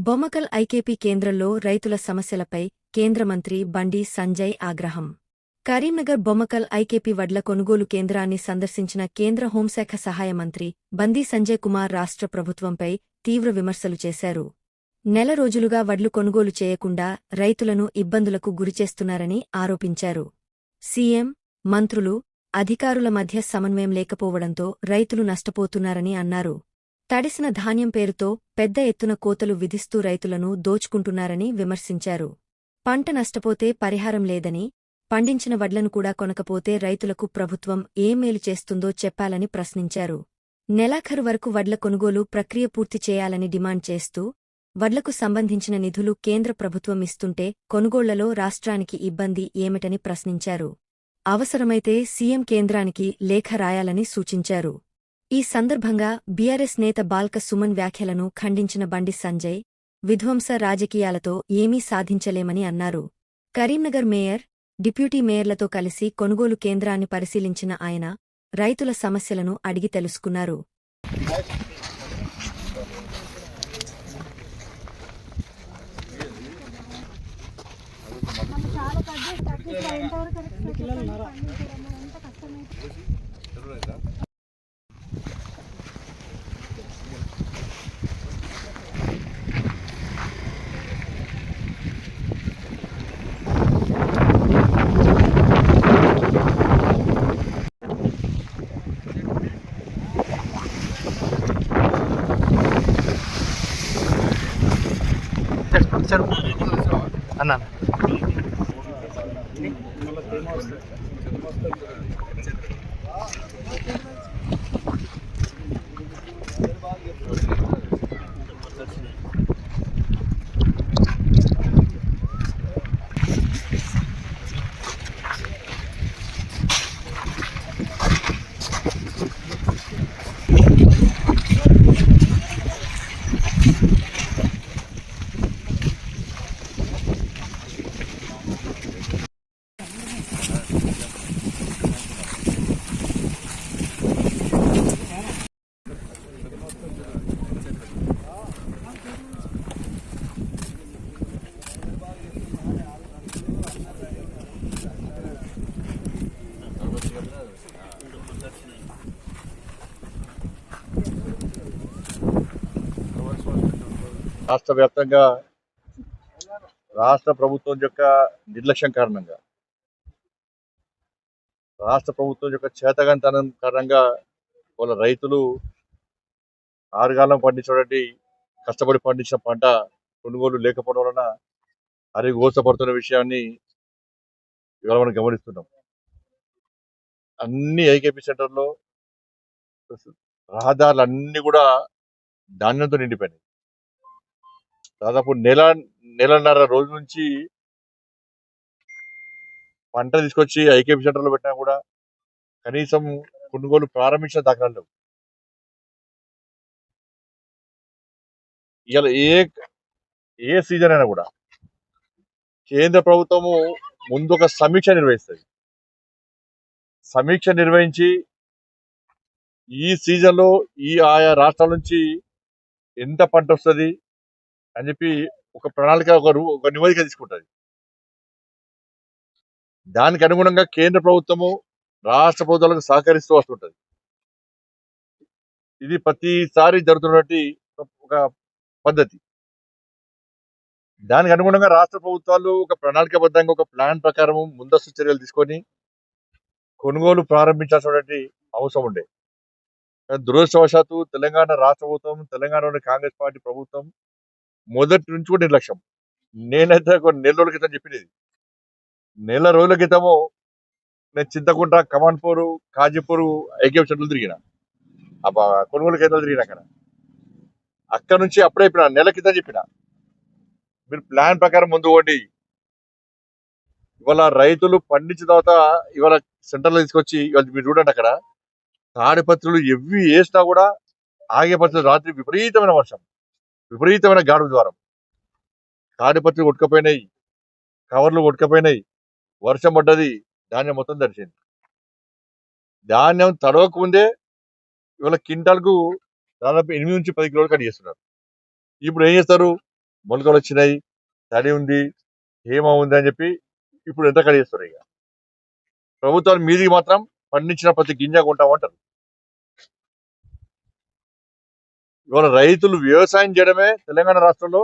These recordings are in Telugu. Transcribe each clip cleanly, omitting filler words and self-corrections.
బొమ్మకల్ ఐకేపీ కేంద్రంలో రైతుల సమస్యలపై కేంద్ర మంత్రి బండి సంజయ్ ఆగ్రహం. కరీంనగర్ బొమ్మకల్ ఐకేపీ వడ్ల కొనుగోలు కేంద్రాన్ని సందర్శించిన కేంద్ర హోంశాఖ సహాయ మంత్రి బండి సంజయ్ కుమార్ రాష్ట్ర ప్రభుత్వంపై తీవ్ర విమర్శలు చేశారు. నెల రోజులుగా వడ్లు కొనుగోలు చేయకుండా రైతులను ఇబ్బందులకు గురిచేస్తున్నారని ఆరోపించారు. సీఎం, మంత్రులు, అధికారుల మధ్య సమన్వయం లేకపోవడంతో రైతులు నష్టపోతున్నారని అన్నారు. తడిసిన ధాన్యం పేరుతో పెద్ద ఎత్తున కోతలు విధిస్తూ రైతులను దోచుకుంటున్నారని విమర్శించారు. పంట నష్టపోతే పరిహారం లేదని, పండించిన వడ్లను కూడా కొనకపోతే రైతులకు ప్రభుత్వం ఏం మేలు చేస్తుందో చెప్పాలని ప్రశ్నించారు. నెలాఖరు వరకు వడ్ల కొనుగోలు ప్రక్రియ పూర్తి చేయాలని డిమాండ్ చేస్తూ, వడ్లకు సంబంధించిన నిధులు కేంద్ర ప్రభుత్వం ఇస్తుంటే కొనుగోళ్లలో రాష్ట్రానికి ఇబ్బంది ఏమిటని ప్రశ్నించారు. అవసరమైతే సీఎం కేంద్రానికి లేఖ రాయాలని సూచించారు. ఈ సందర్భంగా బీఆర్ఎస్ నేత బాల్క సుమన్ వ్యాఖ్యలను ఖండించిన బండి సంజయ్, విధ్వంస రాజకీయాలతో ఏమీ సాధించలేమని అన్నారు. కరీంనగర్ మేయర్, డిప్యూటీ మేయర్లతో కలిసి కొనుగోలు కేంద్రాన్ని పరిశీలించిన ఆయన రైతుల సమస్యలను అడిగి తెలుసుకున్నారు. అన్నా రాష్ట్ర వ్యాప్తంగా రాష్ట్ర ప్రభుత్వం యొక్క నిర్లక్ష్యం కారణంగా, రాష్ట్ర ప్రభుత్వం యొక్క చేతగానితనం కారణంగా వాళ్ళ రైతులు ఆరుగాలం పండించడానికి కష్టపడి పండించిన పంట కొనుగోలు లేకపోవడం వలన అరిగోసపడుతున్న విషయాన్ని ఇవాళ మనం గమనిస్తున్నాం. అన్ని ఐకేపీ సెంటర్లో రహదారులు అన్ని కూడా ధాన్యంతో నిండిపోయినాయి. దాదాపు నెలన్నర రోజు నుంచి పంట తీసుకొచ్చి ఐకేపీ సెంటర్లో పెట్టినా కూడా కనీసం కొనుగోలు ప్రారంభించిన దాఖలాలు లేవు. ఇవాళ ఏ సీజన్ అయినా కూడా కేంద్ర ప్రభుత్వము ముందు ఒక సమీక్ష నిర్వహిస్తుంది. సమీక్ష నిర్వహించి ఈ సీజన్లో ఆయా రాష్ట్రాల నుంచి ఎంత పంట వస్తుంది అని చెప్పి ఒక ప్రణాళిక, ఒక నివేదిక తీసుకుంటుంది. దానికి అనుగుణంగా కేంద్ర ప్రభుత్వము రాష్ట్ర ప్రభుత్వాలకు సహకరిస్తూ వస్తుంటది. ఇది ప్రతిసారి జరుగుతున్నటువంటి ఒక పద్ధతి. దానికి అనుగుణంగా రాష్ట్ర ప్రభుత్వాలు ఒక ప్రణాళికాబద్ధంగా ఒక ప్లాన్ ప్రకారం ముందస్తు చర్యలు తీసుకొని కొనుగోలు ప్రారంభించాల్సినటువంటి అవసరం ఉండే. దురదృష్టవశాత్తు తెలంగాణ రాష్ట్ర ప్రభుత్వం, తెలంగాణలోని కాంగ్రెస్ పార్టీ ప్రభుత్వం మొదటి నుంచి కూడా నిర్లక్ష్యం. నేనైతే ఒక నెల రోజుల క్రితం చెప్పినది, నెల రోజుల క్రితము నేను చింతకుంట, కమాన్పూర్, కాజీపూర్ ఐకేపీ సెంటర్లు తిరిగిన, కొనుగోలు కేంద్రాలు తిరిగిన. అక్కడ నుంచి అప్పుడే చెప్పిన, నెల క్రితం చెప్పిన, మీరు ప్లాన్ ప్రకారం ముందు పోండి. ఇవాళ రైతులు పండించిన తర్వాత ఇవాళ సెంటర్లో తీసుకొచ్చి ఇవాళ మీరు చూడండి, అక్కడ తాడిపత్రులు ఎవ్వి వేసినా కూడా ఆగే పత్రులు. రాత్రి విపరీతమైన వర్షం, విపరీతమైన గాడు ద్వారం, తాడిపత్రులు కొట్టుకపోయినాయి, కవర్లు కొట్టుకపోయినాయి, వర్షం పడ్డది, ధాన్యం మొత్తం తడిచింది. ధాన్యం తడవక ముందే ఇవాళ క్వింటాల్కు దాదాపు 8 నుంచి 10 కిలోలు కట్ చేస్తున్నారు. ఇప్పుడు ఏం చేస్తారు, మొలకలు వచ్చినాయి, తడి ఉంది, హేమ ఉంది అని చెప్పి ఇప్పుడు ఎంత కడిగేస్తారు. ఇక ప్రభుత్వాలు మీదికి మాత్రం పండించిన ప్రతి గింజ కొంటామంటారు. ఇవాళ రైతులు వ్యవసాయం చేయడమే తెలంగాణ రాష్ట్రంలో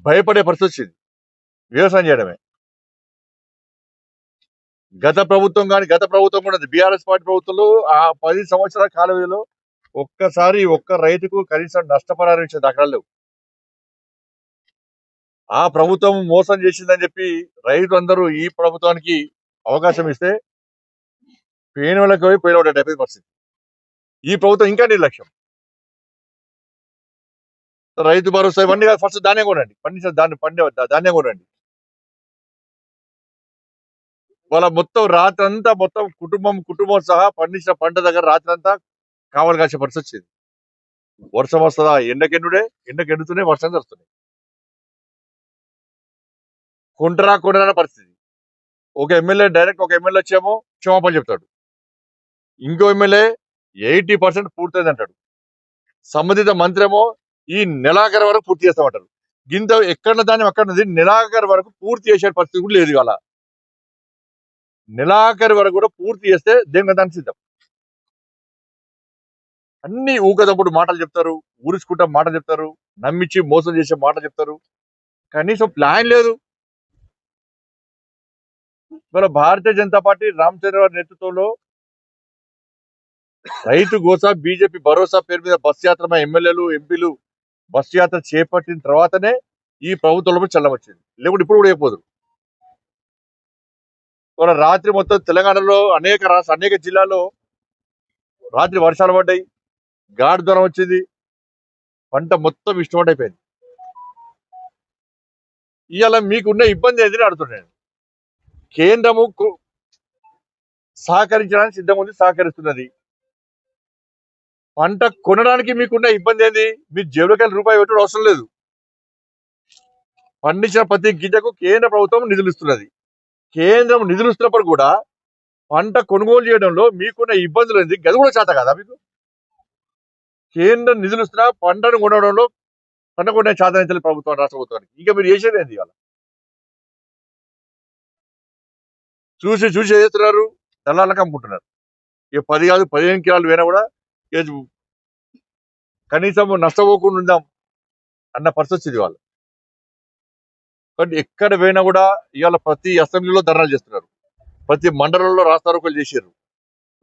భయపడే పరిస్థితి వచ్చింది. వ్యవసాయం చేయడమే గత ప్రభుత్వం కూడా బీఆర్ఎస్ పార్టీ ప్రభుత్వంలో ఆ 10 సంవత్సరాల కాల వ్యవధిలో ఒక్కసారి ఒక్క రైతుకు కనీసం నష్టపరిహారం ఇచ్చే దాఖలాలు లేవు. ఆ ప్రభుత్వం మోసం చేసిందని చెప్పి రైతులందరూ ఈ ప్రభుత్వానికి అవకాశం ఇస్తే పేనులకు పోయి పోయిన డెబ్బై పరిస్థితి. ఈ ప్రభుత్వం ఇంకా నిర్లక్ష్యం. రైతు భరోసా ఇవన్నీ కాదు, ఫస్ట్ ధాన్యం కొనండి, పండించిన ధాన్యం కొనండి. వాళ్ళ మొత్తం రాత్రంతా మొత్తం కుటుంబం సహా పండించిన పంట దగ్గర రాత్రంతా కావలి కాసే పరిస్థితి వచ్చింది. వర్షం వస్తుందా, ఎండకెండుతూనే వర్షం వస్తుంది. కొనరాని పరిస్థితి. ఒక ఎమ్మెల్యే వచ్చేమో క్షమాపణ చెప్తాడు, ఇంకో ఎమ్మెల్యే 80% పూర్తయింది అంటాడు, సంబంధిత మంత్రి ఏమో ఈ నెలాఖరు వరకు పూర్తి చేస్తామంటారు. గింత ఎక్కడ ధాన్యం అక్కడ నెలాఖరు వరకు పూర్తి చేసే పరిస్థితి కూడా లేదు. ఇవాళ నెలాఖరు వరకు కూడా పూర్తి చేస్తే దానికి సిద్ధం. అన్ని ఊకదప్పుడు మాటలు చెప్తారు, ఊరించుకుంటా మాటలు చెప్తారు, నమ్మించి మోసం చేసే మాటలు చెప్తారు. కనీసం ప్లాన్ లేదు. ఇవాళ భారతీయ జనతా పార్టీ రామచంద్రరావు నేతృత్వంలో రైతు గోసా బీజేపీ భరోసా పేరు మీద బస్ యాత్ర, మా ఎమ్మెల్యేలు ఎంపీలు బస్ యాత్ర చేపట్టిన తర్వాతనే ఈ ప్రభుత్వంలో చల్లం వచ్చింది. లేకుంటే ఇప్పుడు కూడా అయిపోదు. ఇవాళ రాత్రి మొత్తం తెలంగాణలో అనేక జిల్లాల్లో రాత్రి వర్షాలు పడ్డాయి, గాడి జ్వరం వచ్చింది, పంట మొత్తం ఇష్టమైపోయింది. ఇవాళ మీకున్న ఇబ్బంది ఏదని అడుగుతున్నాను. కేంద్రము సహకరించడానికి సిద్ధంగా ఉంది, సహకరిస్తున్నది. పంట కొనడానికి మీకున్న ఇబ్బంది ఏంది? మీ జేబులోకి రూపాయి పెట్టడం అవసరం లేదు. పండించిన ప్రతి గింజకు కేంద్ర ప్రభుత్వం నిధులు ఇస్తున్నది. కేంద్రం నిధులు ఇస్తున్నప్పుడు కూడా పంట కొనుగోలు చేయడంలో మీకున్న ఇబ్బందులు ఏంది? గది కూడా చేత కదా మీకు? కేంద్రం నిధులు ఇస్తున్నా పంటను కొనడంలో పంట కొనే చేతనించాలి ప్రభుత్వం, రాష్ట్ర ప్రభుత్వానికి. ఇంకా మీరు చేసేది ఏంది? ఇవాళ చూసి చేస్తున్నారు, దళాలకు అమ్ముకుంటున్నారు. ఇక 10 కాదు 15 కిలోలు పోయినా కూడా కనీసం నష్టపోకుండా ఉందాం అన్న పరిస్థితి వచ్చింది వాళ్ళు. కాబట్టి ఎక్కడ పోయినా కూడా ఇవాళ ప్రతి అసెంబ్లీలో ధర్నాలు చేస్తున్నారు, ప్రతి మండలంలో రాస్తారోకోలు చేశారు.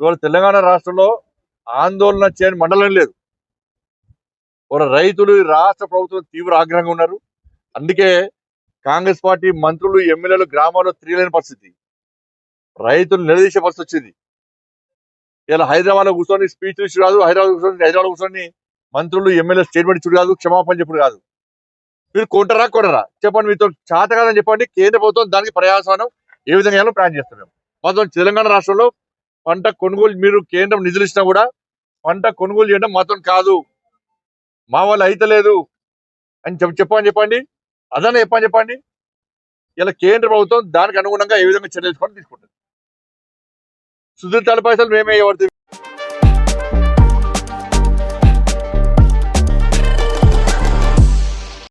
ఇవాళ తెలంగాణ రాష్ట్రంలో ఆందోళన చేయని మండలం లేదు. ఇవాళ రైతులు రాష్ట్ర ప్రభుత్వం తీవ్ర ఆగ్రహంగా ఉన్నారు. అందుకే కాంగ్రెస్ పార్టీ మంత్రులు ఎమ్మెల్యేలు గ్రామాల్లో తిరగలేని పరిస్థితి, రైతులు నిలదీసే పరిస్థితి వచ్చింది. ఇలా హైదరాబాద్ లో కూర్చొని స్పీచ్ ఇచ్చి కాదు, హైదరాబాద్ కూర్చొని మంత్రులు ఎమ్మెల్యే స్టేట్మెంట్ ఇచ్చుడు కాదు, క్షమాపణ చెప్పుడు కాదు. మీరు కొనరా చెప్పండి, మీతో చేత కాదని చెప్పండి. కేంద్ర ప్రభుత్వం దానికి ప్రయాసనం ఏ విధంగా ప్లాన్ చేస్తున్నాం. మాత్రం తెలంగాణ రాష్ట్రంలో పంట కొనుగోలు మీరు కేంద్రం నిధులు ఇచ్చినా కూడా పంట కొనుగోలు చేయడం మాత్రం కాదు, మా వాళ్ళు అయితలేదు అని చెప్పండి. అదనే చెప్పండి. ఇలా కేంద్ర ప్రభుత్వం దానికి అనుగుణంగా ఏ విధంగా చర్యలు తీసుకుంటుంది. సుధీర్ పైసలు మేమే ఎవరిది